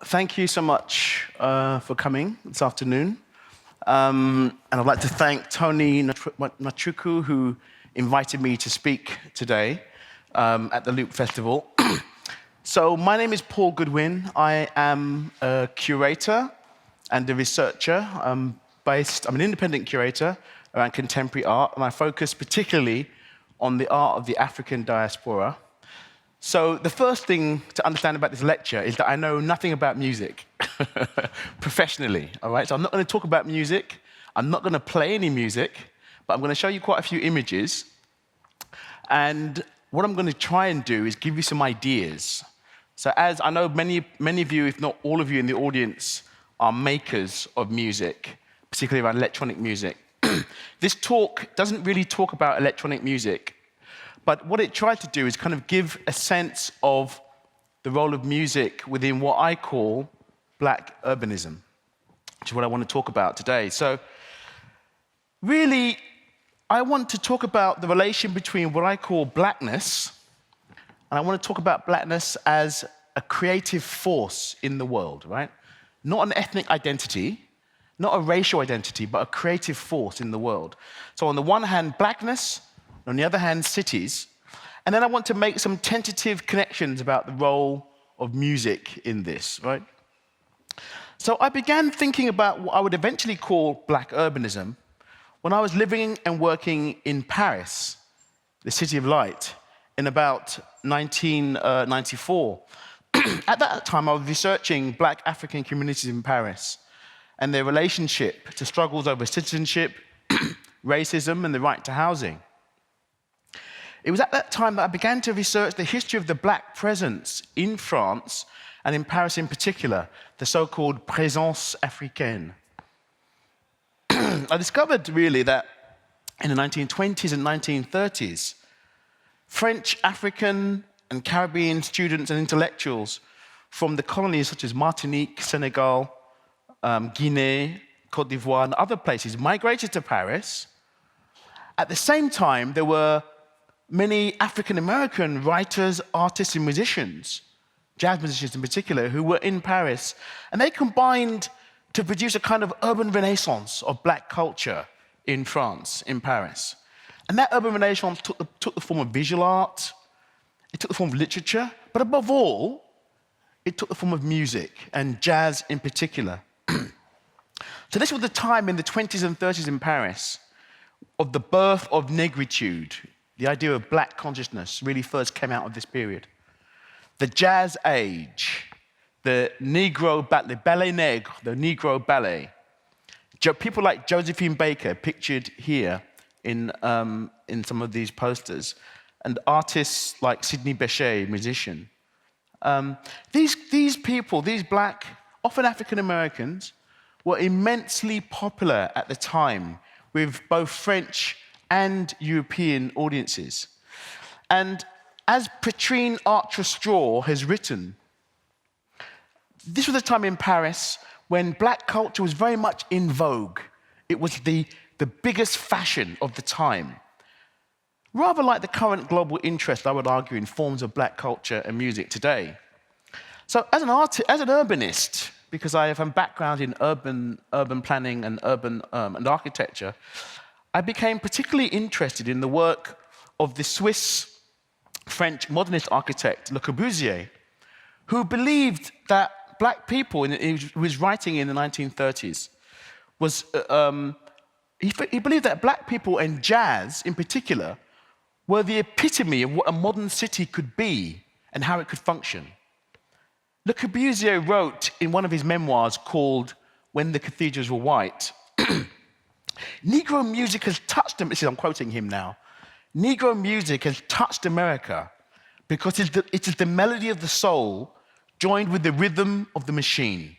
thank you so much for coming this afternoon. And I'd like to thank Tony Natruku, who invited me to speak today at the Loop Festival. So my name is Paul Goodwin. I am a curator and a researcher. I'm an independent curator around contemporary art, and I focus particularly on the art of the African diaspora. So the first thing to understand about this lecture is that I know nothing about music professionally, all right? So I'm not going to talk about music. I'm not going to play any music, but I'm going to show you quite a few images. And what I'm going to try and do is give you some ideas. So as I know many of you, if not all of you in the audience, are makers of music, particularly around electronic music. This talk doesn't really talk about electronic music, but what it tried to do is kind of give a sense of the role of music within what I call Black urbanism, which is what I want to talk about today. So really, I want to talk about the relation between what I call Blackness, and I want to talk about Blackness as a creative force in the world, right? Not an ethnic identity, not a racial identity, but a creative force in the world. So on the one hand, Blackness, on the other hand, cities. And then I want to make some tentative connections about the role of music in this, right? So I began thinking about what I would eventually call Black urbanism when I was living and working in Paris, the City of Light, in about 1994. At that time, I was researching Black African communities in Paris and their relationship to struggles over citizenship, racism, and the right to housing. It was at that time that I began to research the history of the Black presence in France, and in Paris in particular, the so-called présence africaine. I discovered really that in the 1920s and 1930s, French, African, and Caribbean students and intellectuals from the colonies such as Martinique, Senegal, Guinea, Côte d'Ivoire, and other places migrated to Paris. At the same time, there were many African-American writers, artists, and musicians, jazz musicians in particular, who were in Paris, and they combined to produce a kind of urban renaissance of Black culture in France, in Paris. And that urban renaissance took the form of visual art, it took the form of literature, but above all, it took the form of music, and jazz in particular. So this was the time in the 20s and 30s in Paris of the birth of negritude. The idea of Black consciousness really first came out of this period. The jazz age, the Negro ballet, ballet nègre, the Negro ballet. People like Josephine Baker, pictured here in some of these posters, and artists like Sidney Bechet, musician. These people, these Black, often African Americans, were immensely popular at the time with both French and European audiences. And as Patrine Archer-Straw has written, this was a time in Paris when Black culture was very much in vogue. It was the biggest fashion of the time. Rather like the current global interest, I would argue, in forms of Black culture and music today. So as an urbanist, because I have a background in urban planning and urban and architecture, I became particularly interested in the work of the Swiss-French modernist architect Le Corbusier, who believed that Black people, who was writing in the 1930s, he believed that Black people and jazz in particular were the epitome of what a modern city could be and how it could function. Le Corbusier wrote in one of his memoirs called When the Cathedrals Were White, Negro music has touched them, I'm quoting him now, Negro music has touched America because it is the melody of the soul joined with the rhythm of the machine.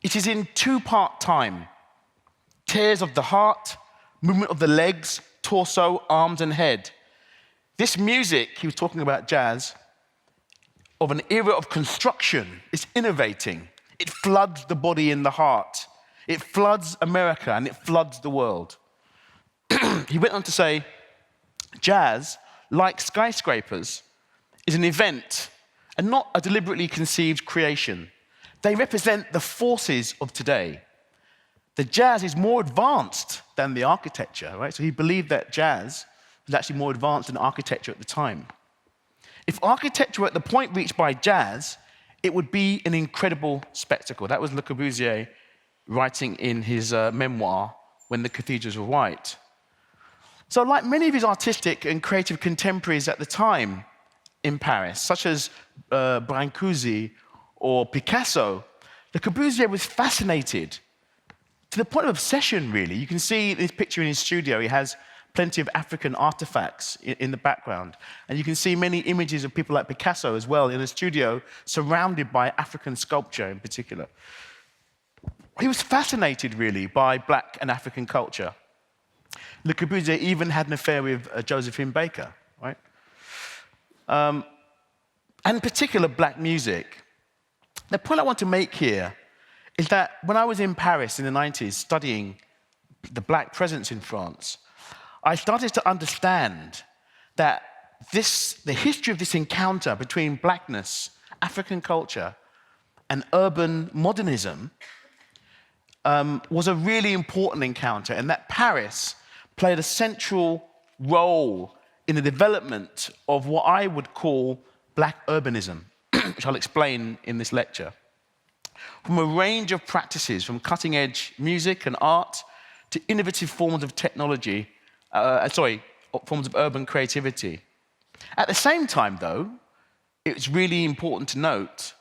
It is in two-part time, tears of the heart, movement of the legs, torso, arms, and head. This music, he was talking about jazz, of an era of construction, is innovating. It floods the body and the heart. It floods America and it floods the world. He went on to say, jazz, like skyscrapers, is an event and not a deliberately conceived creation. They represent the forces of today. The jazz is more advanced than the architecture, right? So he believed that jazz was actually more advanced than architecture at the time. If architecture were at the point reached by jazz, it would be an incredible spectacle. That was Le Corbusier writing in his memoir, When the Cathedrals Were White. So like many of his artistic and creative contemporaries at the time in Paris, such as Brancusi or Picasso, Le Corbusier was fascinated to the point of obsession, really. You can see this picture in his studio. He has plenty of African artifacts in the background. And you can see many images of people like Picasso as well in a studio surrounded by African sculpture in particular. He was fascinated, really, by black and African culture. Le Corbusier even had an affair with Josephine Baker, right? And in particular, black music. The point I want to make here is that when I was in Paris in the 90s studying the black presence in France, I started to understand that the history of this encounter between blackness, African culture, and urban modernism was a really important encounter, and that Paris played a central role in the development of what I would call black urbanism, which I'll explain in this lecture. From a range of practices, from cutting-edge music and art to innovative forms of technology, forms of urban creativity. At the same time, though, it's really important to note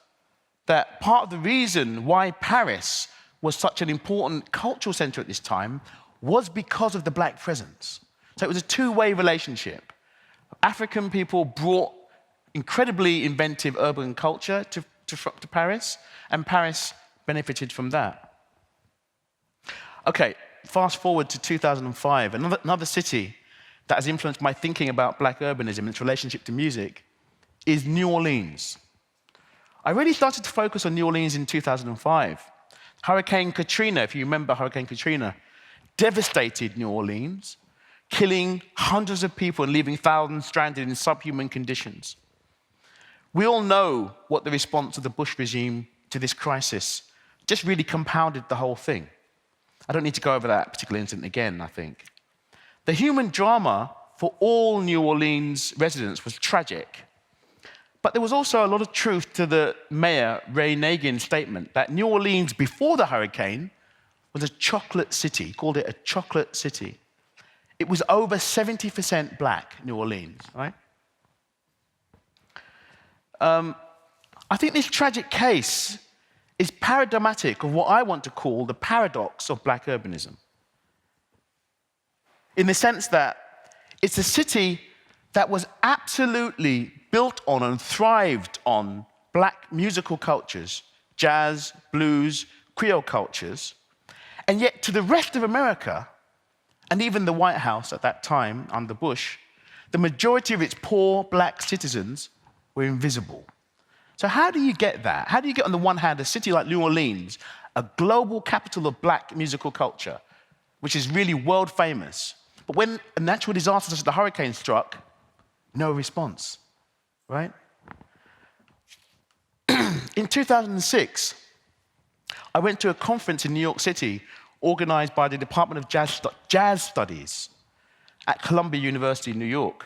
that part of the reason why Paris was such an important cultural center at this time was because of the black presence. So it was a two-way relationship. African people brought incredibly inventive urban culture to Paris, and Paris benefited from that. Okay, fast forward to 2005, another city that has influenced my thinking about black urbanism and its relationship to music is New Orleans. I really started to focus on New Orleans in 2005. Hurricane Katrina, if you remember Hurricane Katrina, devastated New Orleans, killing hundreds of people and leaving thousands stranded in subhuman conditions. We all know what the response of the Bush regime to this crisis just really compounded the whole thing. I don't need to go over that particular incident again, I think. The human drama for all New Orleans residents was tragic. But there was also a lot of truth to the mayor, Ray Nagin's statement that New Orleans, before the hurricane, was a chocolate city. He called it a chocolate city. It was over 70% black, New Orleans, right? I think this tragic case is paradigmatic of what I want to call the paradox of black urbanism. In the sense that it's a city that was absolutely built on and thrived on black musical cultures, jazz, blues, Creole cultures, and yet to the rest of America, and even the White House at that time under Bush, the majority of its poor black citizens were invisible. So how do you get that? How do you get, on the one hand, a city like New Orleans, a global capital of black musical culture, which is really world famous, but when a natural disaster such as the hurricane struck, no response, right? In 2006, I went to a conference in New York City organized by the Department of Jazz Studies at Columbia University in New York.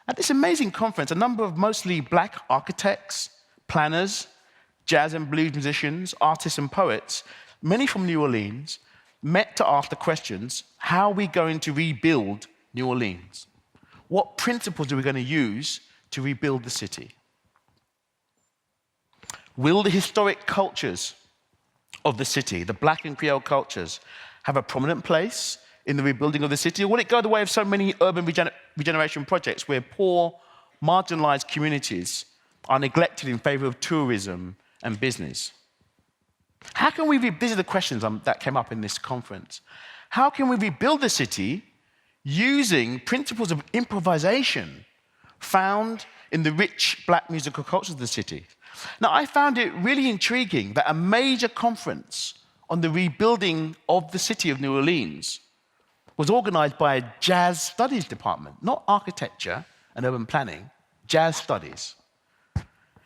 At this amazing conference, a number of mostly black architects, planners, jazz and blues musicians, artists and poets, many from New Orleans, met to ask the questions, how are we going to rebuild New Orleans? What principles are we going to use to rebuild the city? Will the historic cultures of the city, the black and Creole cultures, have a prominent place in the rebuilding of the city? Or will it go the way of so many urban regeneration projects where poor, marginalized communities are neglected in favor of tourism and business? How can we these are the questions that came up in this conference. How can we rebuild the city using principles of improvisation found in the rich black musical cultures of the city? Now, I found it really intriguing that a major conference on the rebuilding of the city of New Orleans was organized by a jazz studies department, not architecture and urban planning, jazz studies.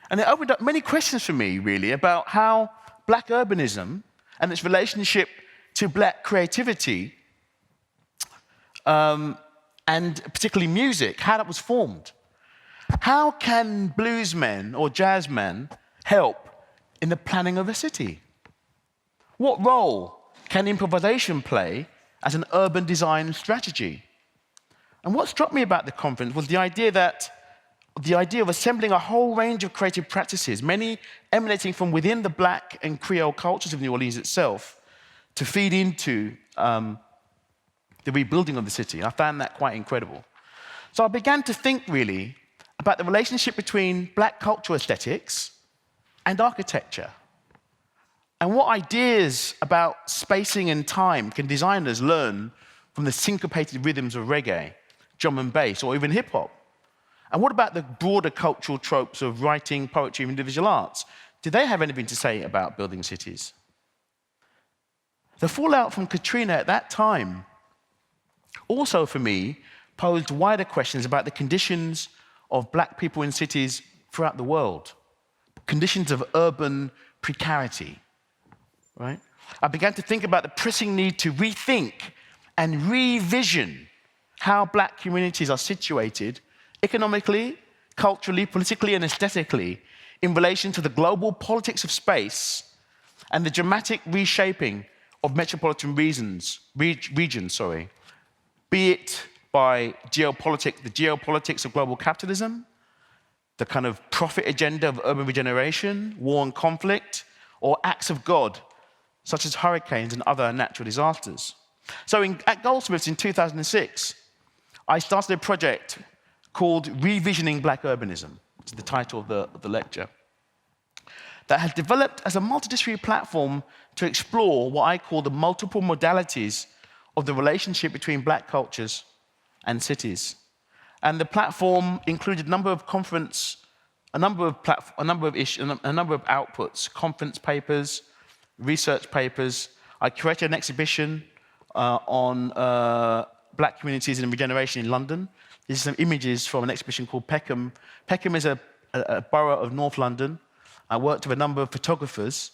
And it opened up many questions for me, really, about how black urbanism and its relationship to black creativity, and particularly music, how that was formed. How can bluesmen or jazzmen help in the planning of a city? What role can improvisation play as an urban design strategy? And what struck me about the conference was the idea of assembling a whole range of creative practices, many emanating from within the black and Creole cultures of New Orleans itself, to feed into the rebuilding of the city. I found that quite incredible. So I began to think really about the relationship between black cultural aesthetics and architecture. And what ideas about spacing and time can designers learn from the syncopated rhythms of reggae, drum and bass, or even hip hop? And what about the broader cultural tropes of writing, poetry, and individual arts? Do they have anything to say about building cities? The fallout from Katrina at that time also, for me, posed wider questions about the conditions of black people in cities throughout the world, conditions of urban precarity, right? I began to think about the pressing need to rethink and revision how black communities are situated economically, culturally, politically, and aesthetically in relation to the global politics of space and the dramatic reshaping of metropolitan regions, be it by the geopolitics of global capitalism, the kind of profit agenda of urban regeneration, war and conflict, or acts of God, such as hurricanes and other natural disasters. So at Goldsmiths in 2006, I started a project called Revisioning Black Urbanism, which is the title of the lecture, that has developed as a multidisciplinary platform to explore what I call the multiple modalities of the relationship between black cultures and cities. And the platform included a number of outputs, conference papers, research papers. I curated an exhibition on black communities and regeneration in London. These are some images from an exhibition called Peckham. Peckham is a borough of North London. I worked with a number of photographers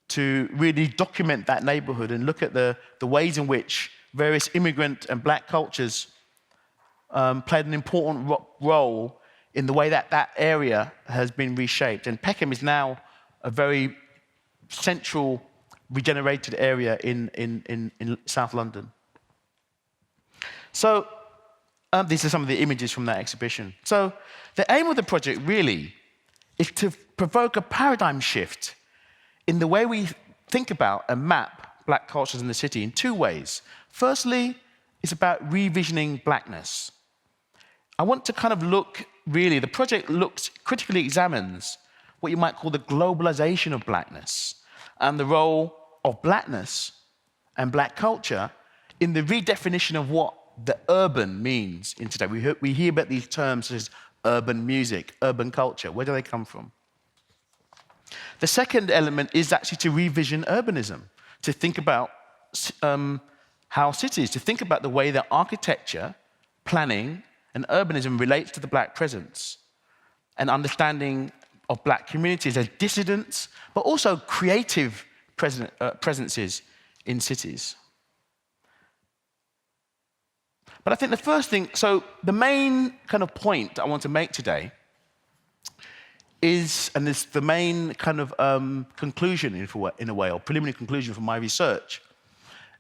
to really document that neighborhood and look at the ways in which various immigrant and black cultures played an important role in the way that area has been reshaped. And Peckham is now a very central, regenerated area in South London. So these are some of the images from that exhibition. So the aim of the project really is to provoke a paradigm shift in the way we think about and map black cultures in the city in two ways. Firstly, it's about revisioning blackness. I want to kind of the project critically examines what you might call the globalization of blackness and the role of blackness and black culture in the redefinition of what the urban means in today. We hear about these terms such as urban music, urban culture. Where do they come from? The second element is actually to revision urbanism, to think about how cities, to think about the way that architecture, planning, and urbanism relates to the black presence, and understanding of black communities as dissidents, but also creative presences in cities. But I think the first thing, so the main kind of point I want to make today is, and it's the main kind of conclusion in a way, or preliminary conclusion from my research,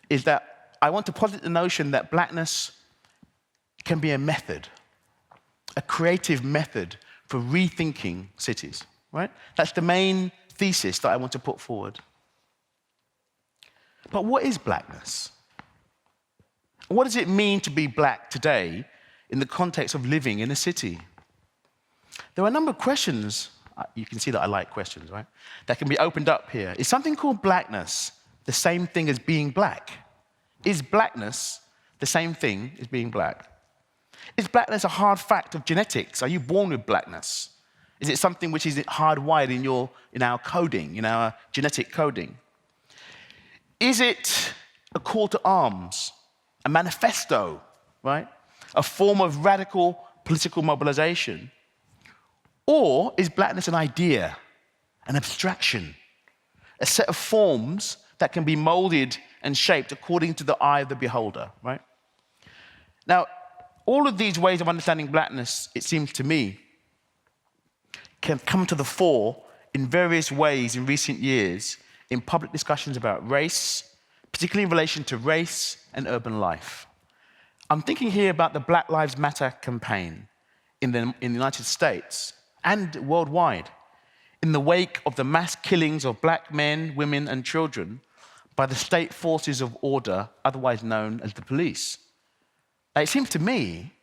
is that I want to posit the notion that blackness can be a method, a creative method for rethinking cities, right? That's the main thesis that I want to put forward. But what is blackness? What does it mean to be black today in the context of living in a city? There are a number of questions, you can see that I like questions, right? That can be opened up here. Is something called blackness the same thing as being black? Is blackness the same thing as being black? Is blackness a hard fact of genetics? Are you born with blackness? Is it something which is hardwired in our coding, in our genetic coding? Is it a call to arms, a manifesto, right? A form of radical political mobilization? Or is blackness an idea, an abstraction, a set of forms that can be molded and shaped according to the eye of the beholder, right? Now, all of these ways of understanding blackness, it seems to me, can come to the fore in various ways in recent years in public discussions about race, particularly in relation to race and urban life. I'm thinking here about the Black Lives Matter campaign in the United States and worldwide, in the wake of the mass killings of black men, women, and children by the state forces of order, otherwise known as the police. Now, it seems to me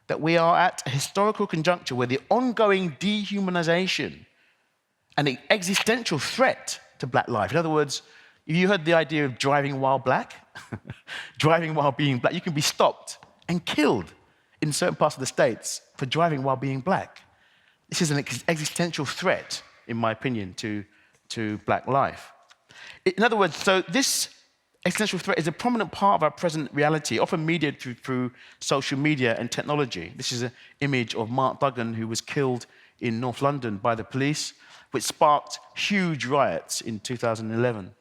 that we are at a historical conjuncture where the ongoing dehumanization and the existential threat to black life, in other words, if you heard the idea of driving while black, driving while being black, you can be stopped and killed in certain parts of the States for driving while being black. This is an existential threat, in my opinion, to black life. In other words, so this existential threat is a prominent part of our present reality, often mediated through social media and technology. This is an image of Mark Duggan, who was killed in North London by the police, which sparked huge riots in 2011.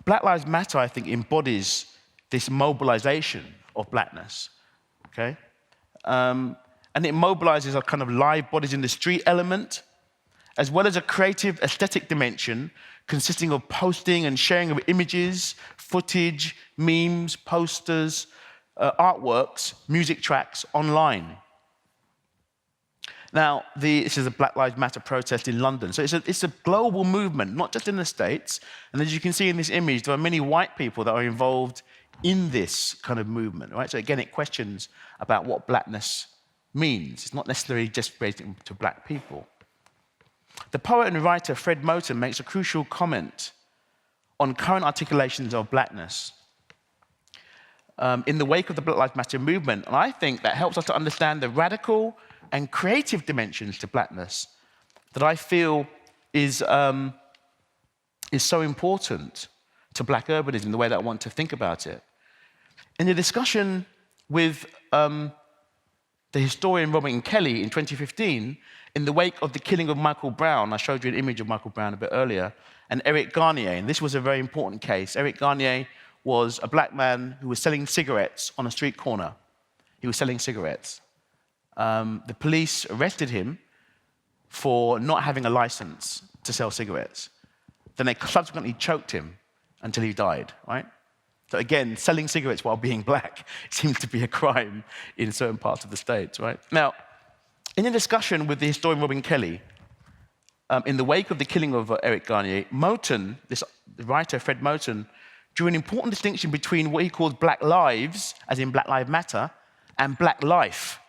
Black Lives Matter, I think, embodies this mobilization of blackness, okay? And it mobilizes a kind of live bodies in the street element, as well as a creative aesthetic dimension consisting of posting and sharing of images, footage, memes, posters, artworks, music tracks online. Now, this is a Black Lives Matter protest in London. So it's a global movement, not just in the States. And as you can see in this image, there are many white people that are involved in this kind of movement, right? So again, it questions about what blackness means. It's not necessarily just related to black people. The poet and writer Fred Moten makes a crucial comment on current articulations of blackness in the wake of the Black Lives Matter movement. And I think that helps us to understand the radical and creative dimensions to blackness that I feel is so important to black urbanism, the way that I want to think about it. In a discussion with the historian Robin Kelly in 2015, in the wake of the killing of Michael Brown, I showed you an image of Michael Brown a bit earlier, and Eric Garnier, and this was a very important case. Eric Garnier was a black man who was selling cigarettes on a street corner. He was selling cigarettes. The police arrested him for not having a license to sell cigarettes. Then they subsequently choked him until he died, right? So again, selling cigarettes while being black seems to be a crime in certain parts of the States, right? Now, in a discussion with the historian Robin Kelly, in the wake of the killing of Eric Garnier, Moten, the writer Fred Moten, drew an important distinction between what he calls black lives, as in Black Lives Matter, and black life,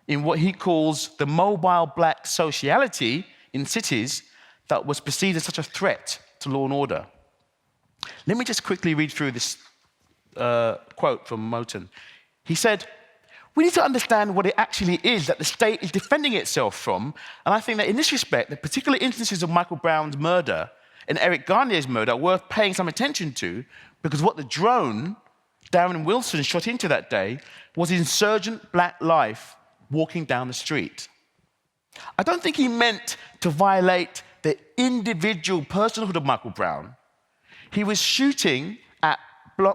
in what he calls the mobile black sociality in cities that was perceived as such a threat to law and order. Let me just quickly read through this quote from Moten. He said, "We need to understand what it actually is that the state is defending itself from, and I think that in this respect, the particular instances of Michael Brown's murder and Eric Garnier's murder are worth paying some attention to, because what the drone Darren Wilson shot into that day was insurgent black life walking down the street." I don't think he meant to violate the individual personhood of Michael Brown. He was shooting at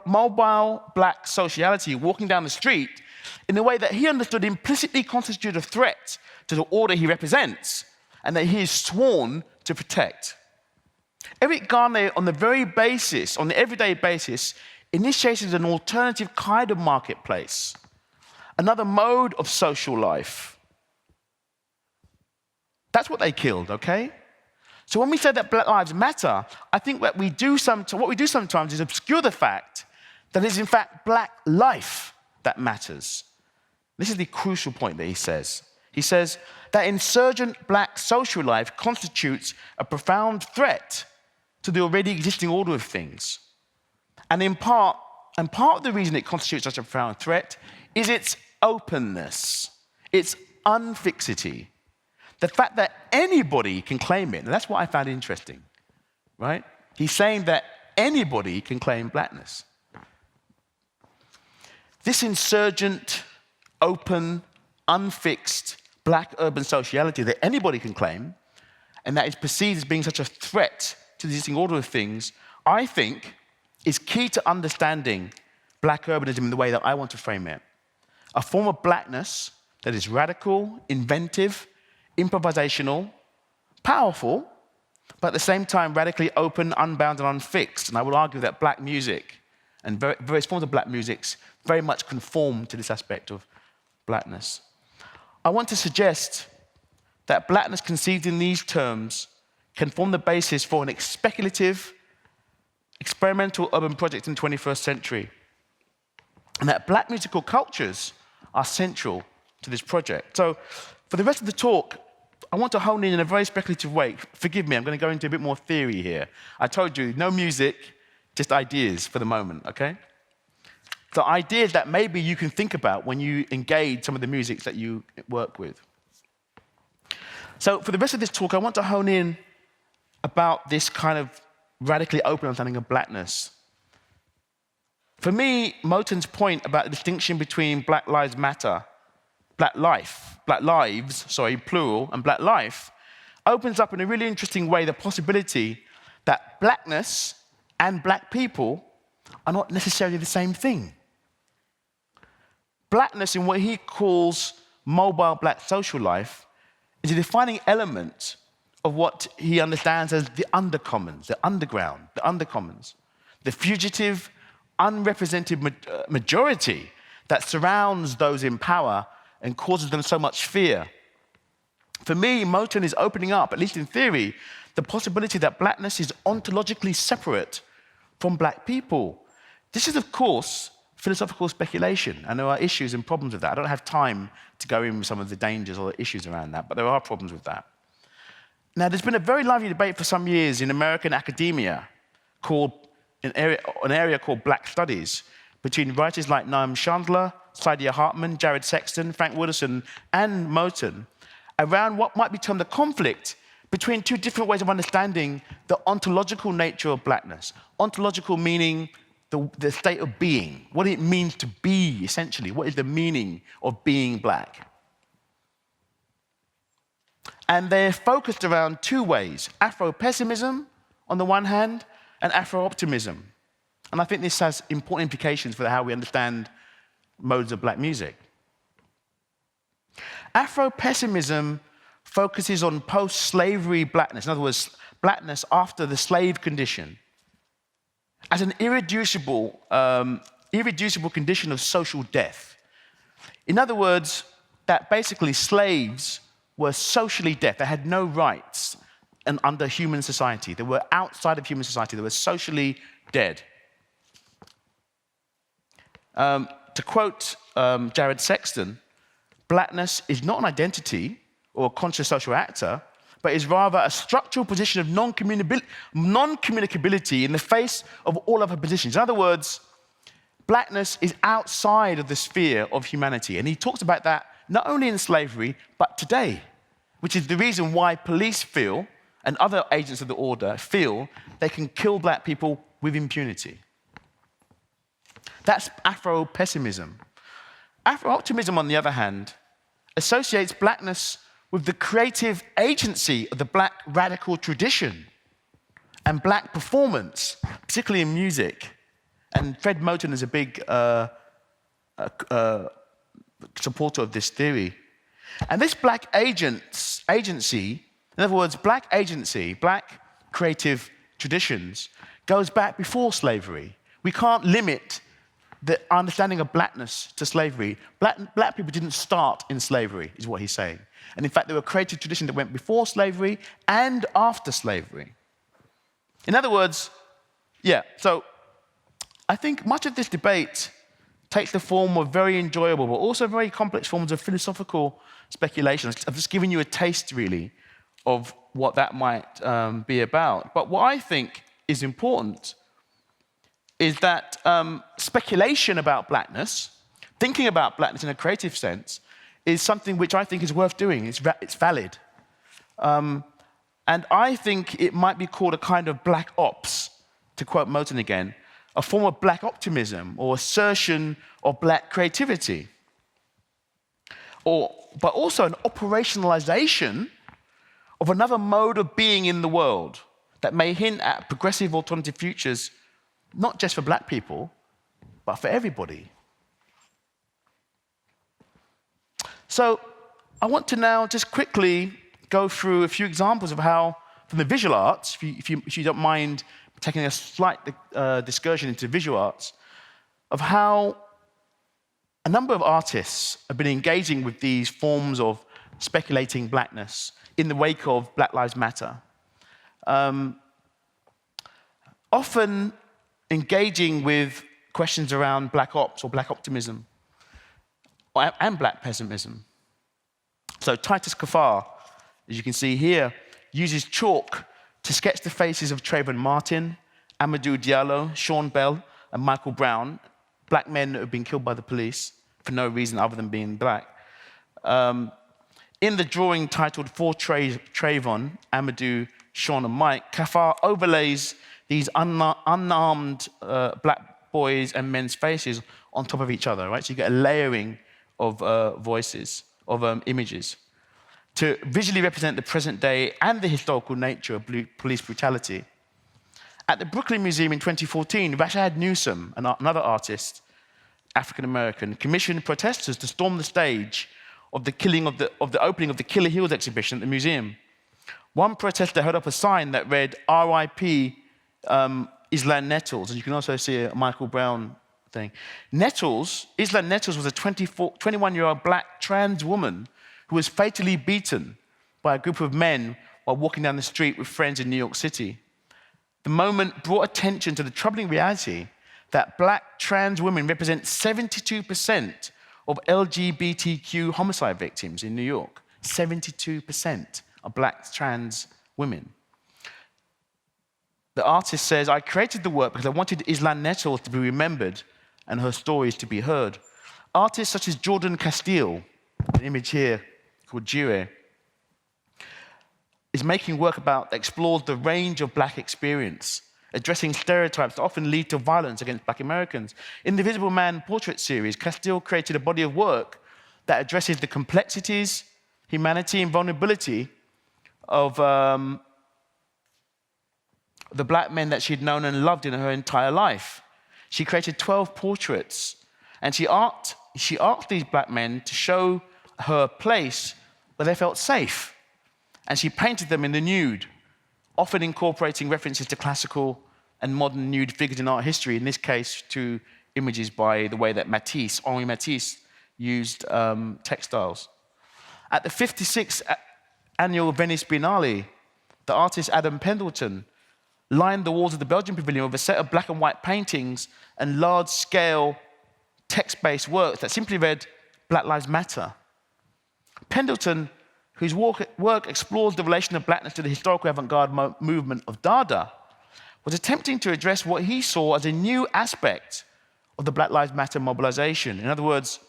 mobile black sociality walking down the street in a way that he understood implicitly constituted a threat to the order he represents and that he is sworn to protect. Eric Garnier, on the everyday basis, initiated an alternative kind of marketplace, another mode of social life. That's what they killed, okay? So when we say that Black Lives Matter, I think what we do sometimes is obscure the fact that it's in fact black life that matters. This is the crucial point that he says. He says that insurgent black social life constitutes a profound threat to the already existing order of things. And part of the reason it constitutes such a profound threat is its openness, its unfixity. The fact that anybody can claim it, and that's what I found interesting, right? He's saying that anybody can claim blackness. This insurgent, open, unfixed black urban sociality that anybody can claim, and that is perceived as being such a threat to the existing order of things, I think is key to understanding black urbanism in the way that I want to frame it. A form of blackness that is radical, inventive, improvisational, powerful, but at the same time radically open, unbound, and unfixed. And I would argue that black music and various forms of black music very much conform to this aspect of blackness. I want to suggest that blackness conceived in these terms can form the basis for an speculative, experimental urban project in the 21st century, and that black musical cultures are central to this project. So for the rest of the talk, I want to hone in a very speculative way. Forgive me, I'm going to go into a bit more theory here. I told you, no music, just ideas for the moment, okay? So ideas that maybe you can think about when you engage some of the music that you work with. So for the rest of this talk, I want to hone in about this kind of radically open understanding of blackness. For me, Moten's point about the distinction between Black Lives Matter, Black lives, plural, and Black life, opens up in a really interesting way the possibility that blackness and black people are not necessarily the same thing. Blackness in what he calls mobile black social life is a defining element of what he understands as the undercommons, the underground, the undercommons, the fugitive, unrepresented majority that surrounds those in power and causes them so much fear. For me, Moten is opening up, at least in theory, the possibility that blackness is ontologically separate from black people. This is, of course, philosophical speculation, and there are issues and problems with that. I don't have time to go in with some of the dangers or the issues around that, but there are problems with that. Now, there's been a very lively debate for some years in American academia called an area called Black Studies, between writers like Noam Chandler, Saidiya Hartman, Jared Sexton, Frank Wooderson, and Moten, around what might be termed the conflict between two different ways of understanding the ontological nature of blackness. Ontological meaning the state of being, what it means to be, essentially. What is the meaning of being black? And they're focused around two ways: Afro-pessimism on the one hand, and Afro-optimism. And I think this has important implications for how we understand modes of black music. Afro-pessimism focuses on post-slavery blackness, in other words, blackness after the slave condition, as an irreducible condition of social death. In other words, that basically slaves were socially dead. They had no rights under human society. They were outside of human society. They were socially dead. To quote Jared Sexton, blackness is not an identity or a conscious social actor, but is rather a structural position of non-communicability in the face of all other positions. In other words, blackness is outside of the sphere of humanity. And he talks about that not only in slavery, but today, which is the reason why police feel, and other agents of the order feel, they can kill black people with impunity. That's Afro-pessimism. Afro-optimism, on the other hand, associates blackness with the creative agency of the black radical tradition and black performance, particularly in music. And Fred Moten is a big supporter of this theory. And this black agency, in other words, black agency, black creative traditions, goes back before slavery. We can't limit the understanding of blackness to slavery. Black people didn't start in slavery, is what he's saying. And in fact, there were creative traditions that went before slavery and after slavery. In other words, so I think much of this debate takes the form of very enjoyable, but also very complex forms of philosophical speculation. I've just given you a taste, really, of what that might be about. But what I think is important is that speculation about blackness, thinking about blackness in a creative sense, is something which I think is worth doing. It's valid. And I think it might be called a kind of black ops, to quote Moten again, a form of black optimism or assertion of black creativity. but also an operationalization of another mode of being in the world that may hint at progressive alternative futures, not just for black people, but for everybody. So I want to now just quickly go through a few examples of how, from the visual arts, if you don't mind taking a slight excursion into visual arts, of how a number of artists have been engaging with these forms of speculating blackness in the wake of Black Lives Matter. Often engaging with questions around black ops or black optimism and black pessimism. So Titus Kaphar, as you can see here, uses chalk to sketch the faces of Trayvon Martin, Amadou Diallo, Sean Bell, and Michael Brown, black men that have been killed by the police for no reason other than being black. In the drawing titled For Trayvon, Amadou, Sean, and Mike, Kaphar overlays these unarmed black boys and men's faces on top of each other, right? So you get a layering of voices, of images, to visually represent the present day and the historical nature of police brutality. At the Brooklyn Museum in 2014, Rashad Newsom, another artist, African-American, commissioned protesters to storm the stage of the opening of the Killer Hills exhibition at the museum. One protester held up a sign that read, "R.I.P. Islan Nettles," and you can also see a Michael Brown thing. Islan Nettles was a 21-year-old black trans woman who was fatally beaten by a group of men while walking down the street with friends in New York City. The moment brought attention to the troubling reality that black trans women represent 72% of LGBTQ homicide victims in New York. 72% of black trans women. The artist says, "I created the work because I wanted Islan Nettles to be remembered and her stories to be heard." Artists such as Jordan Castile, an image here called Jure, is making work that explores the range of black experience, addressing stereotypes that often lead to violence against black Americans. In the Visible Man portrait series, Castile created a body of work that addresses the complexities, humanity, and vulnerability of the black men that she'd known and loved in her entire life. She created 12 portraits, and she asked these black men to show her a place where they felt safe. And she painted them in the nude, often incorporating references to classical and modern nude figures in art history, in this case to images by the way that Henri Matisse used textiles. At the 56th annual Venice Biennale, the artist Adam Pendleton lined the walls of the Belgian Pavilion with a set of black and white paintings and large-scale text-based works that simply read, "Black Lives Matter." Pendleton, whose work explores the relation of blackness to the historical avant-garde movement of Dada, was attempting to address what he saw as a new aspect of the Black Lives Matter mobilization. In other words,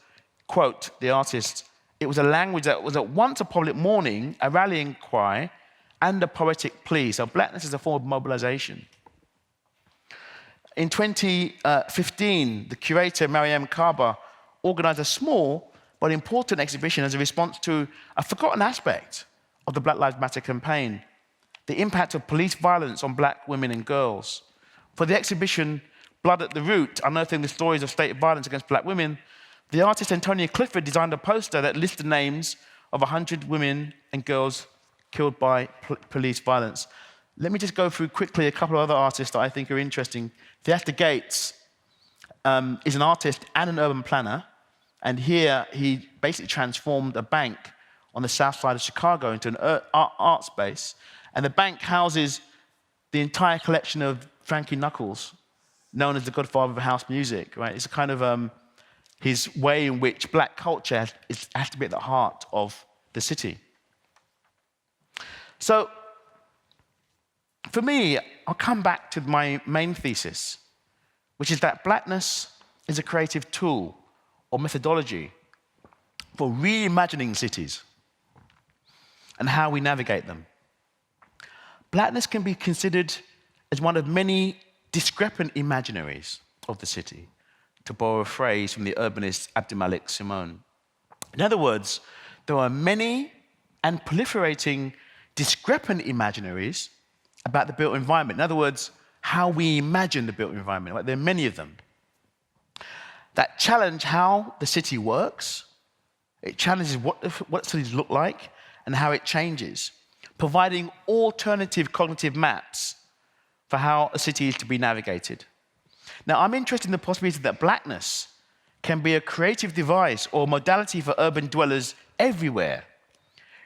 quote the artist, "It was a language that was at once a public mourning, a rallying cry, and a poetic plea." So blackness is a form of mobilization. In 2015, the curator, Mariam Kaba, organized a small but important exhibition as a response to a forgotten aspect of the Black Lives Matter campaign, the impact of police violence on black women and girls. For the exhibition, Blood at the Root, Unearthing the Stories of State Violence Against Black Women, the artist Antonia Clifford designed a poster that lists the names of 100 women and girls killed by police violence. Let me just go through quickly a couple of other artists that I think are interesting. Theater Gates is an artist and an urban planner. And here, he basically transformed a bank on the south side of Chicago into an art space. And the bank houses the entire collection of Frankie Knuckles, known as the godfather of house music, right? It's a kind of his way in which black culture has to be at the heart of the city. So, for me, I'll come back to my main thesis, which is that blackness is a creative tool or methodology for reimagining cities and how we navigate them. Blackness can be considered as one of many discrepant imaginaries of the city, to borrow a phrase from the urbanist Abdulmalik Simone. In other words, there are many and proliferating discrepant imaginaries about the built environment. In other words, how we imagine the built environment. Like, there are many of them that challenge how the city works. It challenges what cities look like and how it changes, providing alternative cognitive maps for how a city is to be navigated. Now, I'm interested in the possibility that blackness can be a creative device or modality for urban dwellers everywhere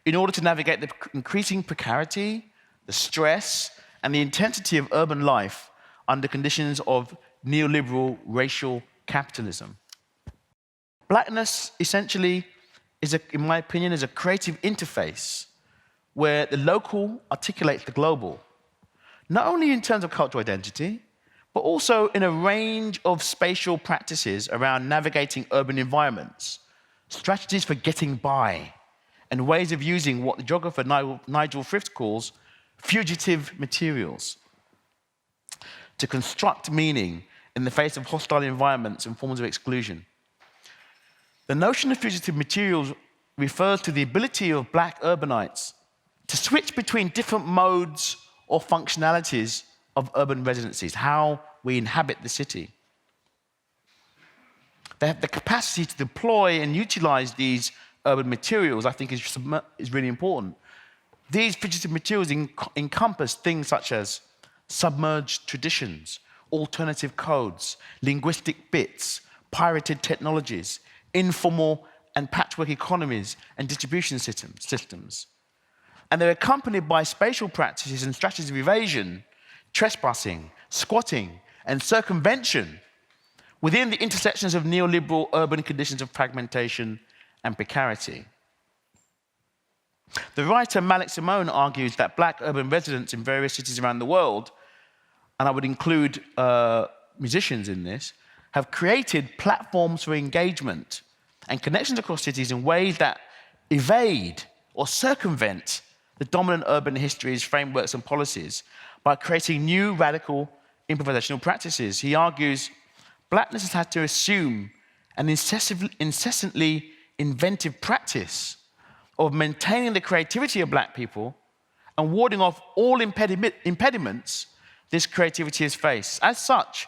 in order to navigate the increasing precarity, the stress, and the intensity of urban life under conditions of neoliberal racial capitalism. Blackness, essentially, in my opinion, is a creative interface where the local articulates the global, not only in terms of cultural identity, but also in a range of spatial practices around navigating urban environments, strategies for getting by, and ways of using what the geographer Nigel Frith calls fugitive materials to construct meaning in the face of hostile environments and forms of exclusion. The notion of fugitive materials refers to the ability of black urbanites to switch between different modes or functionalities of urban residencies, how we inhabit the city. They have the capacity to deploy and utilize these urban materials, I think, is really important. These fugitive materials encompass things such as submerged traditions, alternative codes, linguistic bits, pirated technologies, informal and patchwork economies and distribution systems. And they're accompanied by spatial practices and strategies of evasion, trespassing, squatting, and circumvention within the intersections of neoliberal urban conditions of fragmentation and precarity. The writer Malik Simone argues that black urban residents in various cities around the world, and I would include musicians in this, have created platforms for engagement and connections across cities in ways that evade or circumvent the dominant urban histories, frameworks, and policies by creating new radical improvisational practices. He argues blackness has had to assume an incessantly inventive practice of maintaining the creativity of black people and warding off all impediments this creativity has faced. As such,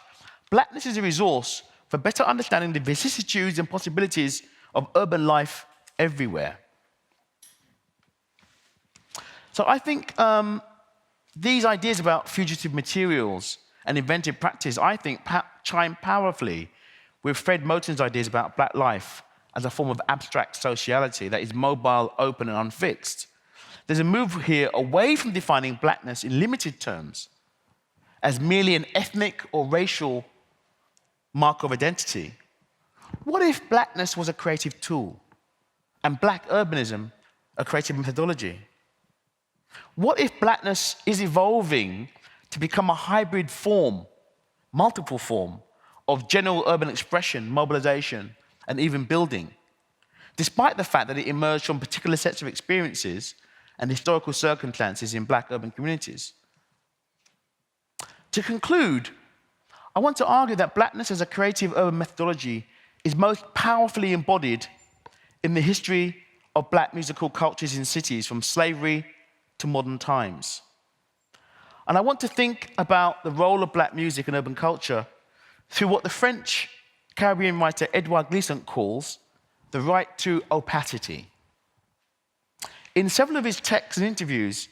blackness is a resource for better understanding the vicissitudes and possibilities of urban life everywhere. So I think these ideas about fugitive materials and inventive practice, I think, chime powerfully with Fred Moten's ideas about black life as a form of abstract sociality that is mobile, open, and unfixed. There's a move here away from defining blackness in limited terms as merely an ethnic or racial mark of identity. What if blackness was a creative tool and black urbanism a creative methodology? What if blackness is evolving to become a hybrid form, multiple form, of general urban expression, mobilization, and even building, despite the fact that it emerged from particular sets of experiences and historical circumstances in black urban communities? To conclude, I want to argue that blackness as a creative urban methodology is most powerfully embodied in the history of black musical cultures in cities from slavery to modern times. And I want to think about the role of black music in urban culture through what the French Caribbean writer Edouard Glissant calls the right to opacity. In several of his texts and interviews,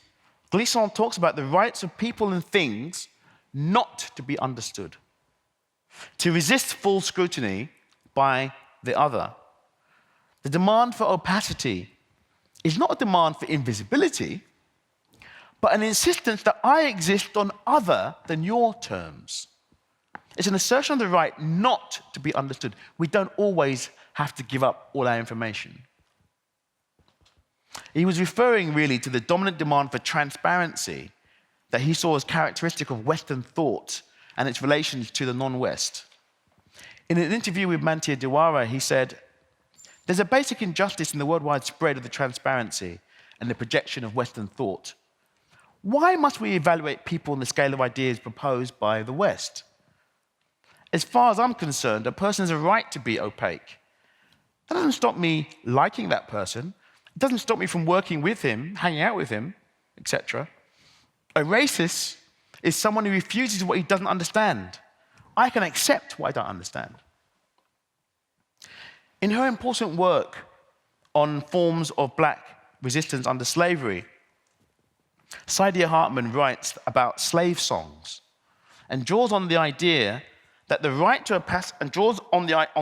Glissant talks about the rights of people and things not to be understood, to resist full scrutiny by the other. The demand for opacity is not a demand for invisibility, but an insistence that I exist on other than your terms. It's an assertion of the right not to be understood. We don't always have to give up all our information. He was referring really to the dominant demand for transparency that he saw as characteristic of Western thought and its relations to the non-West. In an interview with Mantia Diwara, he said, "There's a basic injustice in the worldwide spread of the transparency and the projection of Western thought. Why must we evaluate people on the scale of ideas proposed by the West? As far as I'm concerned, a person has a right to be opaque. That doesn't stop me liking that person. It doesn't stop me from working with him, hanging out with him, etc. A racist is someone who refuses what he doesn't understand. I can accept what I don't understand. In her important work on forms of black resistance under slavery, Saidiya Hartman writes about slave songs and draws on the idea that the right to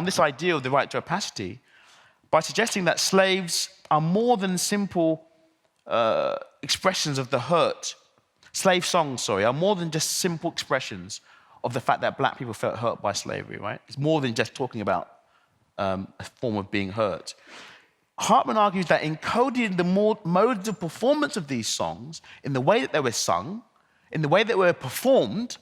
this idea of the right to opacity by suggesting that slaves are more than simple expressions of the hurt. Slave songs, are more than just simple expressions of the fact that black people felt hurt by slavery, right? It's more than just talking about a form of being hurt. Hartman argues that encoding the modes of performance of these songs, in the way that they were sung, in the way that they were performed,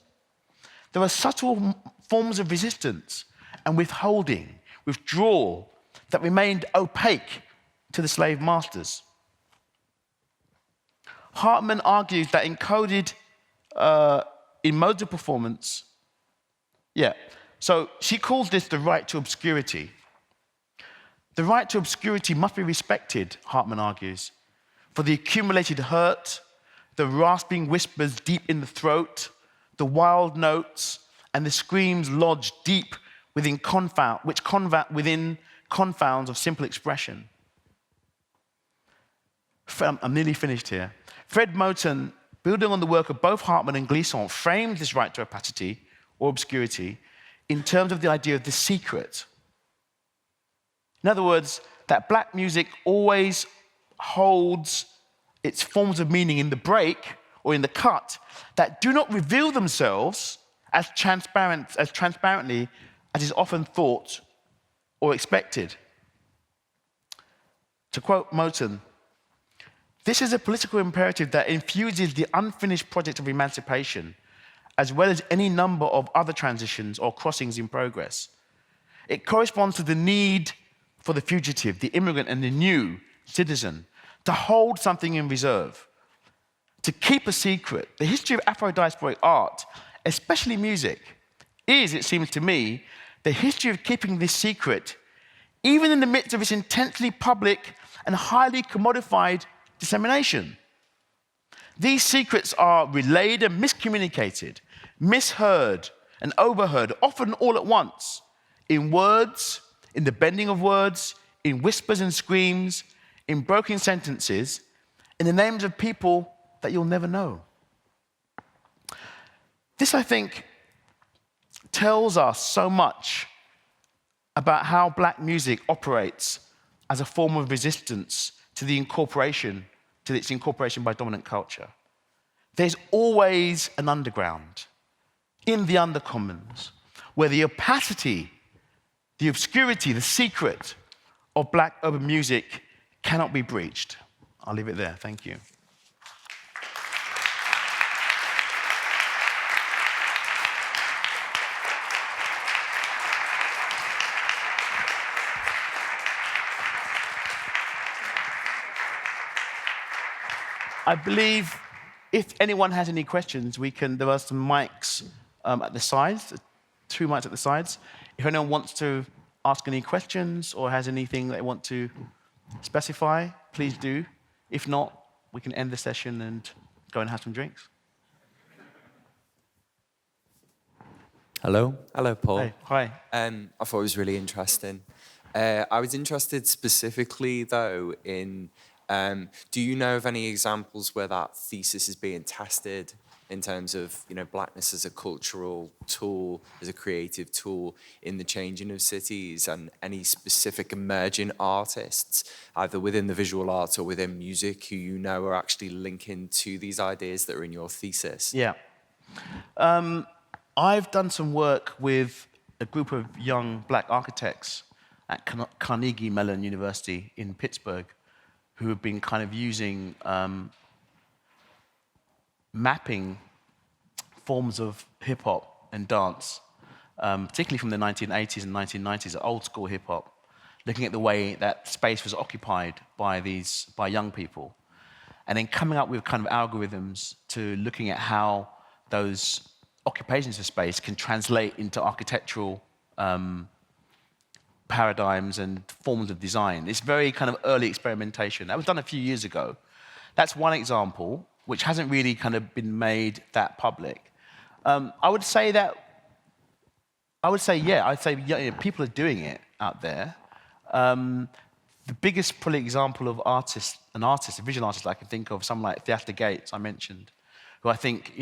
there are subtle forms of resistance and withholding, withdrawal, that remained opaque to the slave masters. Hartman argues that encoded in modes of performance, so she calls this the right to obscurity. The right to obscurity must be respected, Hartman argues, for the accumulated hurt, the rasping whispers deep in the throat, the wild notes, and the screams lodged deep within within confounds of simple expression. I'm nearly finished here. Fred Moten, building on the work of both Hartman and Glissant, framed this right to opacity or obscurity in terms of the idea of the secret. In other words, that black music always holds its forms of meaning in the break or in the cut that do not reveal themselves as transparently as is often thought or expected. To quote Moten, "This is a political imperative that infuses the unfinished project of emancipation, as well as any number of other transitions or crossings in progress. It corresponds to the need for the fugitive, the immigrant, and the new citizen to hold something in reserve, to keep a secret. The history of Afro-diasporic art, especially music, is, it seems to me, the history of keeping this secret, even in the midst of its intensely public and highly commodified dissemination. These secrets are relayed and miscommunicated, misheard and overheard, often all at once, in words, in the bending of words, in whispers and screams, in broken sentences, in the names of people that you'll never know." This, I think, tells us so much about how black music operates as a form of resistance to its incorporation by dominant culture. There's always an underground, in the undercommons, where the opacity, the obscurity, the secret of black urban music cannot be breached. I'll leave it there. Thank you. I believe if anyone has any questions, there are some mics at the sides, 2 mics at the sides. If anyone wants to ask any questions or has anything they want to specify, please do. If not, we can end the session and go and have some drinks. Hello. Hello, Paul. Hey, hi. I thought it was really interesting. I was interested specifically, though, in do you know of any examples where that thesis is being tested in terms of, blackness as a cultural tool, as a creative tool in the changing of cities, and any specific emerging artists, either within the visual arts or within music, who are actually linking to these ideas that are in your thesis? Yeah. I've done some work with a group of young black architects at Carnegie Mellon University in Pittsburgh, who have been kind of using mapping forms of hip-hop and dance, particularly from the 1980s and 1990s, old school hip-hop, looking at the way that space was occupied by young people, and then coming up with kind of algorithms to looking at how those occupations of space can translate into architectural paradigms and forms of design. It's very kind of early experimentation. That was done a few years ago. That's one example, which hasn't really kind of been made that public. I'd say, yeah, people are doing it out there. The biggest probably example of a visual artist I can think of, someone like Theatre Gates, I mentioned, who I think,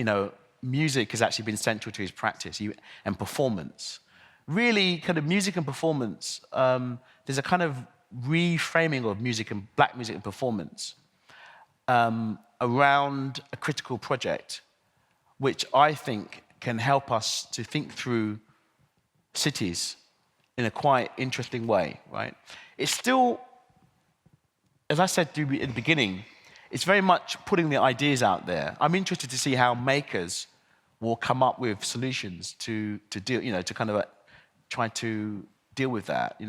music has actually been central to his practice and performance. Really, kind of music and performance, there's a kind of reframing of music and black music and performance around a critical project, which I think can help us to think through cities in a quite interesting way, right? It's still, as I said in the beginning, it's very much putting the ideas out there. I'm interested to see how makers will come up with solutions to deal, to kind of try to deal with that,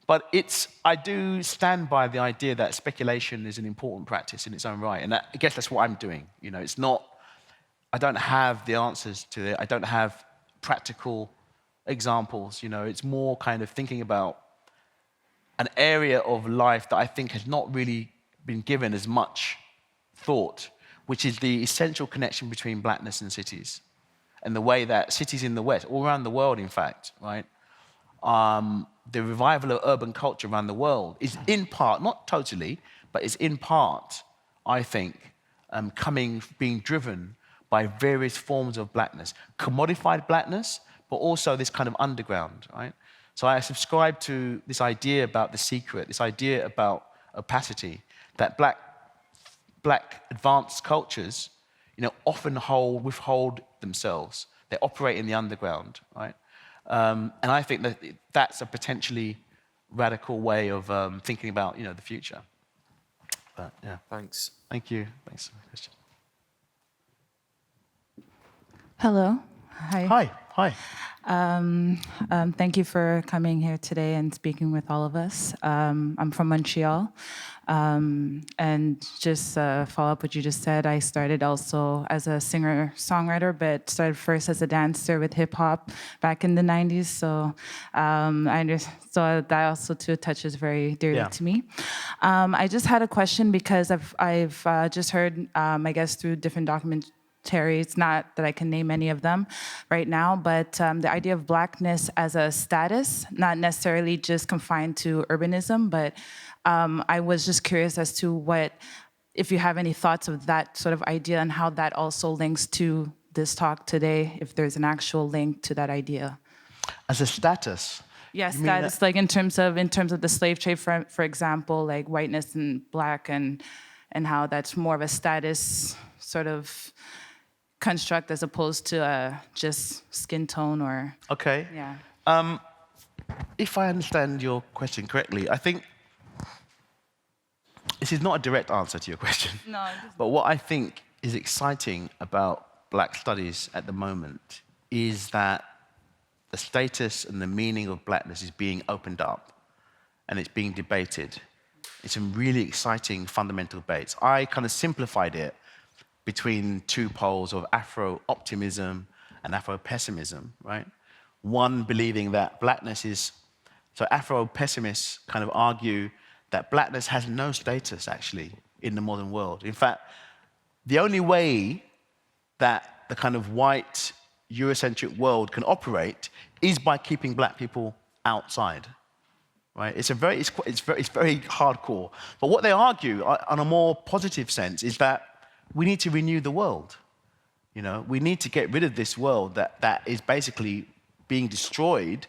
But I do stand by the idea that speculation is an important practice in its own right, and I guess that's what I'm doing. It's not. I don't have the answers to it. I don't have practical examples. It's more kind of thinking about an area of life that I think has not really been given as much thought, which is the essential connection between blackness and cities, and the way that cities in the West, all around the world, in fact, right, the revival of urban culture around the world is in part, not totally, but is in part, I think, being driven by various forms of blackness, commodified blackness, but also this kind of underground, right? So I subscribe to this idea about the secret, this idea about opacity, that black advanced cultures, often withhold themselves. They operate in the underground, right? And I think that that's a potentially radical way of thinking about, the future. But yeah. Thanks. Thank you. Thanks for the question. Hello. Hi. Hi. Hi. Thank you for coming here today and speaking with all of us. I'm from Montreal. And just follow up what you just said, I started also as a singer-songwriter, but started first as a dancer with hip-hop back in the 90s. So so that also too touches very dearly to me. I just had a question because I've just heard, I guess through different it's not that I can name any of them right now, but the idea of blackness as a status, not necessarily just confined to urbanism, but I was just curious as to if you have any thoughts of that sort of idea and how that also links to this talk today, if there's an actual link to that idea. As a status? Yes, status, like in terms of the slave trade, for example, like whiteness and black and how that's more of a status sort of construct as opposed to just skin tone or... Okay. Yeah. If I understand your question correctly, I think this is not a direct answer to your question. No. But what I think is exciting about black studies at the moment is that the status and the meaning of blackness is being opened up and it's being debated. It's some really exciting fundamental debates. I kind of simplified it between two poles of Afro-optimism and Afro-pessimism, right? One believing that blackness is... So Afro-pessimists kind of argue that blackness has no status, actually, in the modern world. In fact, the only way that the kind of white, Eurocentric world can operate is by keeping black people outside, right? It's very hardcore. But what they argue, on a more positive sense, is that we need to renew the world. We need to get rid of this world that is basically being destroyed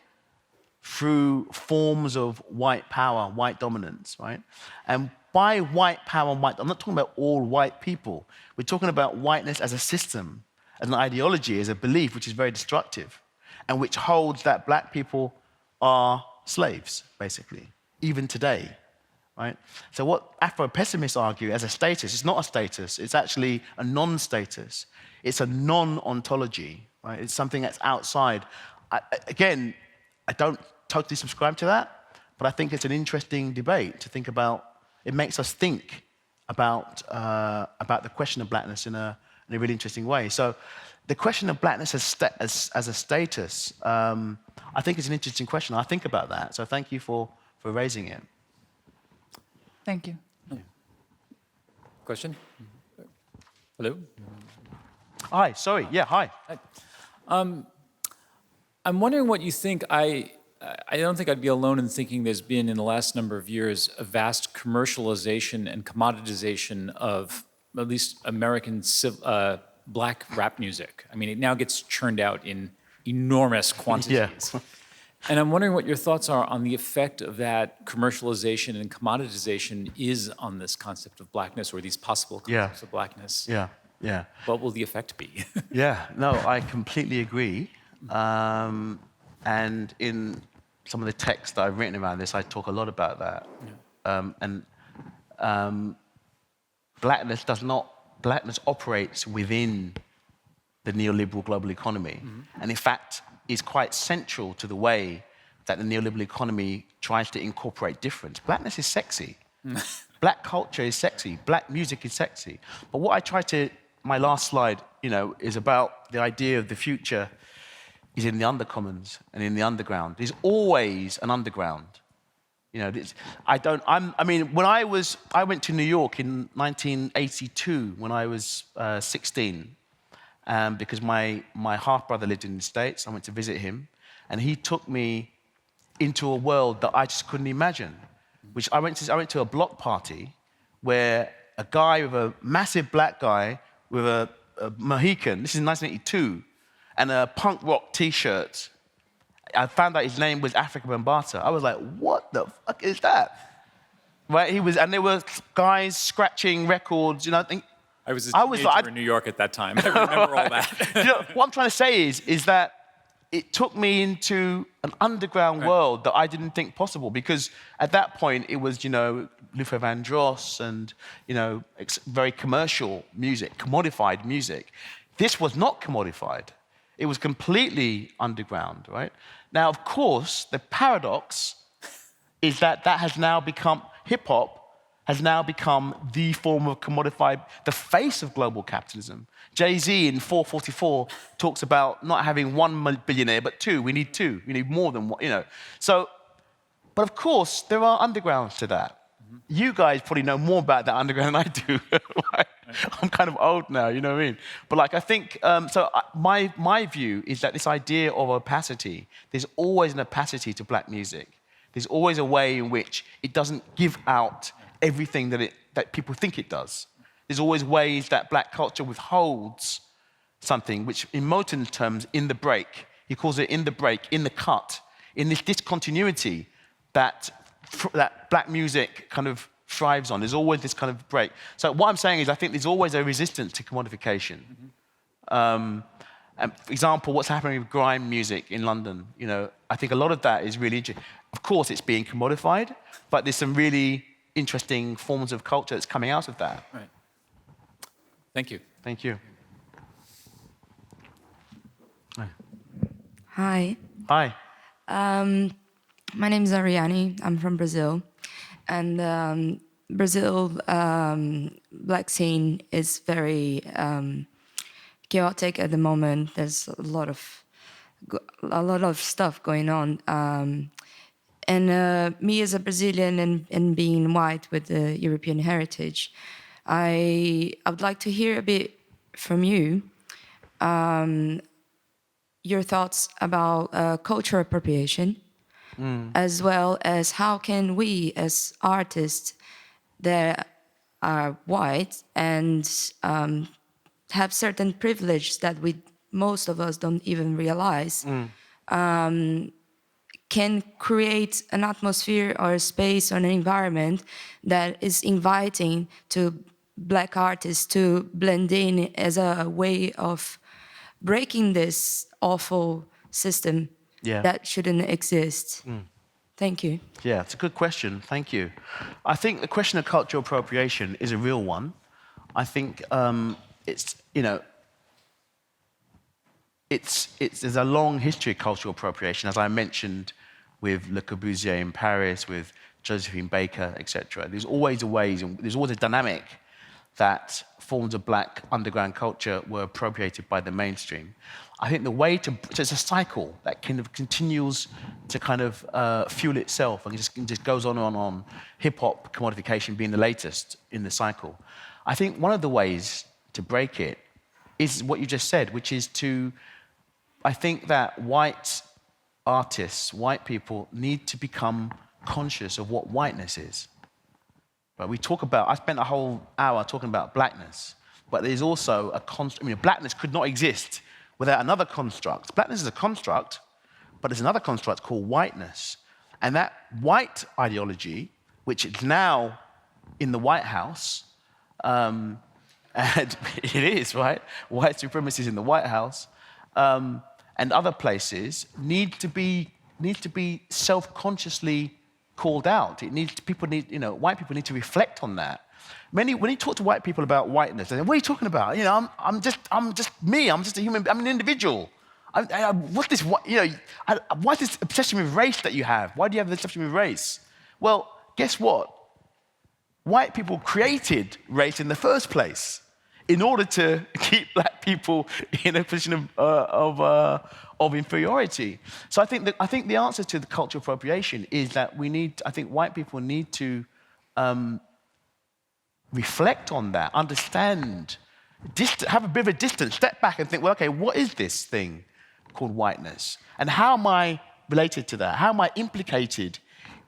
through forms of white power, white dominance, right? And by white power and I'm not talking about all white people. We're talking about whiteness as a system, as an ideology, as a belief, which is very destructive, and which holds that black people are slaves, basically, even today. Right? So what Afro-pessimists argue as a status, it's not a status, it's actually a non-status. It's a non-ontology, right? It's something that's outside. Again, I don't totally subscribe to that, but I think it's an interesting debate to think about. It makes us think about the question of blackness in a really interesting way. So the question of blackness as a status, I think it's an interesting question. I think about that. So thank you for raising it. Thank you. Question? Hello? Hi, sorry. Yeah, hi. I'm wondering what you think. I don't think I'd be alone in thinking there's been, in the last number of years, a vast commercialization and commoditization of at least American black rap music. I mean, it now gets churned out in enormous quantities. Yeah. And I'm wondering what your thoughts are on the effect of that commercialization and commoditization is on this concept of blackness, or these possible concepts of blackness. Yeah, yeah. What will the effect be? Yeah, no, I completely agree. And in some of the texts that I've written around this, I talk a lot about that. Yeah. Blackness operates within the neoliberal global economy, and in fact is quite central to the way that the neoliberal economy tries to incorporate difference. Blackness is sexy. Black culture is sexy. Black music is sexy. But what I try to, my last slide, is about the idea of the future is in the undercommons and in the underground. There's always an underground. When I went to New York in 1982 when I was 16, because my half-brother lived in the States. I went to visit him, and he took me into a world that I just couldn't imagine. I went to a block party where a guy with a massive black guy with a Mohican, this is 1982, and a punk rock T-shirt. I found out his name was Africa Bambaataa. I was like, what the fuck is that? Right? And there were guys scratching records, I was a teenager in New York at that time. I remember all that. What I'm trying to say is that it took me into an underground world that I didn't think possible, because at that point it was, Luther Vandross and, very commercial music, commodified music. This was not commodified. It was completely underground, right? Now, of course, the paradox is that has now become, hip-hop has now become the form of commodified, the face of global capitalism. Jay-Z in 444 talks about not having one billionaire, but two. We need two. We need more than one, So, but of course, there are undergrounds to that. You guys probably know more about that underground than I do. I'm kind of old now, you know what I mean? But I think, my view is that this idea of opacity, there's always an opacity to black music. There's always a way in which it doesn't give out everything that people think it does. There's always ways that black culture withholds something, which in Moten's terms, in the break, he calls it in the break, in the cut, in this discontinuity that black music kind of thrives on. There's always this kind of break. So what I'm saying is I think there's always a resistance to commodification. And for example, what's happening with grime music in London, I think a lot of that is really interesting. Of course, it's being commodified, but there's some really interesting forms of culture that's coming out of that. Right. Thank you. Thank you. Hi. Hi. My name is Ariane. I'm from Brazil. And Brazil black scene is very chaotic at the moment. There's a lot of stuff going on. And me as a Brazilian and being white with the European heritage, I would like to hear a bit from you your thoughts about cultural appropriation, as well as how can we as artists that are white and have certain privilege that most of us don't even realize, can create an atmosphere or a space or an environment that is inviting to black artists to blend in as a way of breaking this awful system that shouldn't exist. Thank you. Yeah, it's a good question. Thank you. I think the question of cultural appropriation is a real one. I think there's a long history of cultural appropriation, as I mentioned, with Le Corbusier in Paris, with Josephine Baker, etc. There's always a dynamic that forms of black underground culture were appropriated by the mainstream. I think the way to, so it's a cycle that kind of continues to kind of fuel itself and just goes on and on, hip-hop commodification being the latest in the cycle. I think one of the ways to break it is what you just said, which is to, I think that white artists, white people need to become conscious of what whiteness is. But we talk about, I spent a whole hour talking about blackness, but there's also a construct, I mean, blackness could not exist without another construct. Blackness is a construct, but there's another construct called whiteness. And that white ideology, which is now in the White House, and it is, right? White supremacy is in the White House, and other places need to be self-consciously called out. White people need to reflect on that. When you talk to white people about whiteness, they say, "What are you talking about? I'm just me. I'm just a human. I'm an individual. What's this? What's this obsession with race that you have? Why do you have this obsession with race?" Well, guess what? White people created race in the first place in order to keep black people in a position of inferiority. So I think the answer to the cultural appropriation is that I think white people need to reflect on that, understand, have a bit of a distance, step back and think, well, okay, what is this thing called whiteness? And how am I related to that? How am I implicated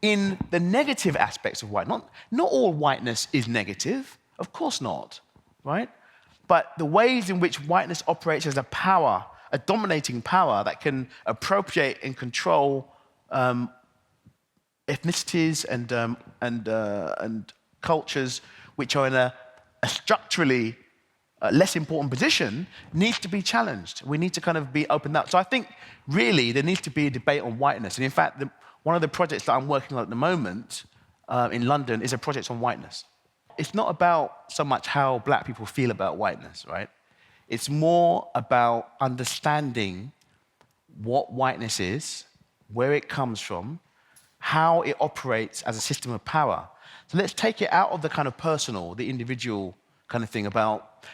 in the negative aspects of white? Not all whiteness is negative, of course not, right? But the ways in which whiteness operates as a power, a dominating power that can appropriate and control ethnicities and cultures which are in a structurally less important position needs to be challenged. We need to kind of be opened up. So I think really there needs to be a debate on whiteness. And in fact, one of the projects that I'm working on at the moment in London is a project on whiteness. It's not about so much how black people feel about whiteness, right? It's more about understanding what whiteness is, where it comes from, how it operates as a system of power. So let's take it out of the kind of personal, the individual kind of thing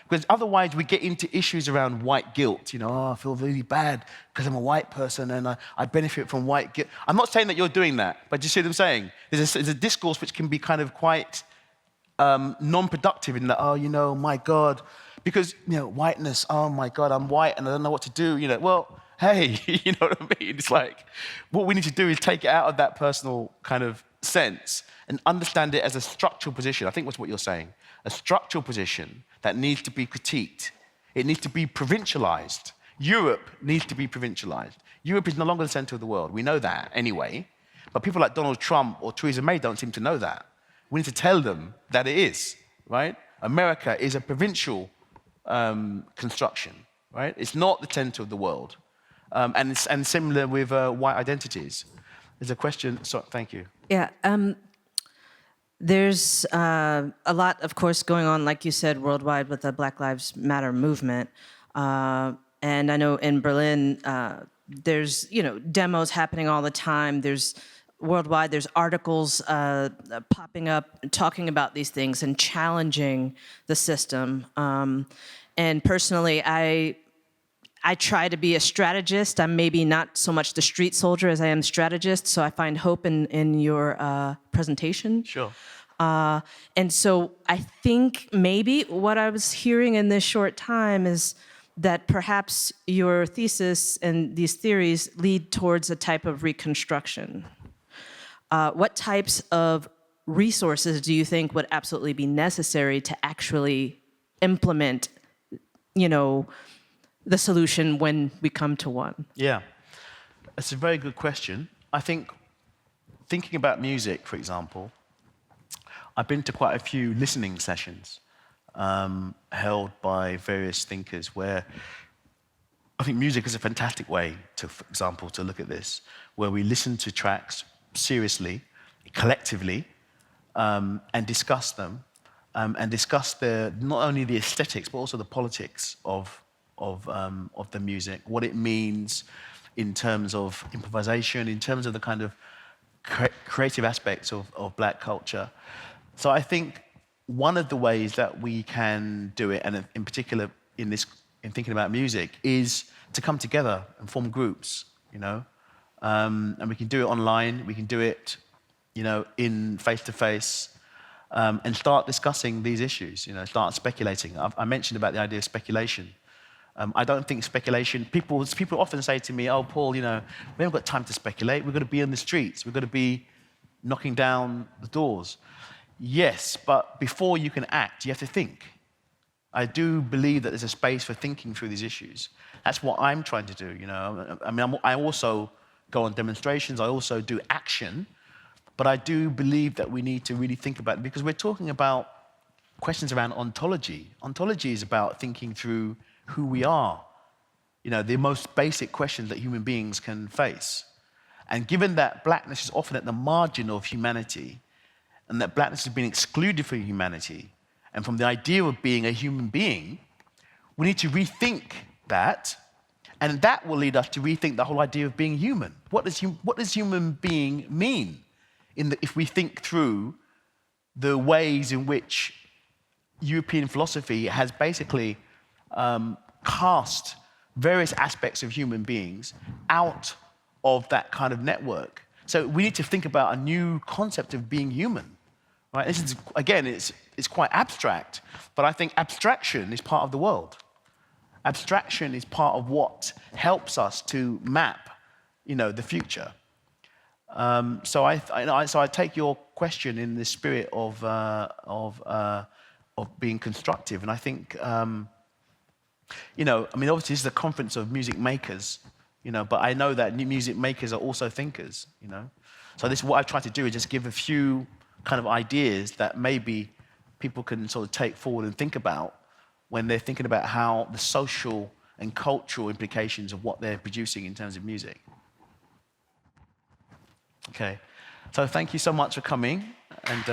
because otherwise we get into issues around white guilt. I feel really bad because I'm a white person and I benefit from white guilt. I'm not saying that you're doing that, but do you see what I'm saying? There's a discourse which can be kind of quite non-productive in that, my God, because, whiteness, oh my God, I'm white and I don't know what to do. Well, hey, you know what I mean? It's like, what we need to do is take it out of that personal kind of sense and understand it as a structural position. I think that's what you're saying. A structural position that needs to be critiqued. It needs to be provincialized. Europe needs to be provincialized. Europe is no longer the center of the world. We know that anyway. But people like Donald Trump or Theresa May don't seem to know that. We need to tell them that it is, right? America is a provincial construction, right? It's not the center of the world. And similar with white identities. There's a question, so thank you. Yeah, there's a lot, of course, going on, like you said, worldwide with the Black Lives Matter movement. And I know in Berlin, there's, demos happening all the time. Worldwide, there's articles popping up talking about these things and challenging the system. And personally, I try to be a strategist. I'm maybe not so much the street soldier as I am strategist, so I find hope in your presentation. Sure. And so I think maybe what I was hearing in this short time is that perhaps your thesis and these theories lead towards a type of reconstruction. What types of resources do you think would absolutely be necessary to actually implement, the solution when we come to one? Yeah, it's a very good question. I think thinking about music, for example, I've been to quite a few listening sessions held by various thinkers where I think music is a fantastic way, for example, to look at this, where we listen to tracks seriously, collectively, and discuss them, and discuss not only the aesthetics, but also the politics of the music, what it means in terms of improvisation, in terms of the kind of creative aspects of black culture. So I think one of the ways that we can do it, and in particular in thinking about music, is to come together and form groups, you know. And we can do it online, we can do it, you know, in face-to-face, and start discussing these issues, you know, start speculating. I mentioned about the idea of speculation. I don't think speculation, people often say to me, oh, Paul, you know, we haven't got time to speculate, we've got to be on the streets, we've got to be knocking down the doors. Yes, but before you can act, you have to think. I do believe that there's a space for thinking through these issues. That's what I'm trying to do, you know. I mean, I also go on demonstrations, I also do action, but I do believe that we need to really think about it, because we're talking about questions around ontology. Ontology is about thinking through who we are, you know, the most basic questions that human beings can face. And given that blackness is often at the margin of humanity, and that blackness has been excluded from humanity, and from the idea of being a human being, we need to rethink that, and that will lead us to rethink the whole idea of being human. What does human being mean if we think through the ways in which European philosophy has basically cast various aspects of human beings out of that kind of network. So we need to think about a new concept of being human. Right? This is, again, it's quite abstract, but I think abstraction is part of the world. Abstraction is part of what helps us to map, you know, the future. So I take your question in the spirit of being constructive, and I think, you know, I mean, obviously this is a conference of music makers, you know, but I know that new music makers are also thinkers, you know. So this, what I try to do is just give a few kind of ideas that maybe people can sort of take forward and think about when they're thinking about how the social and cultural implications of what they're producing in terms of music. Okay, so thank you so much for coming, and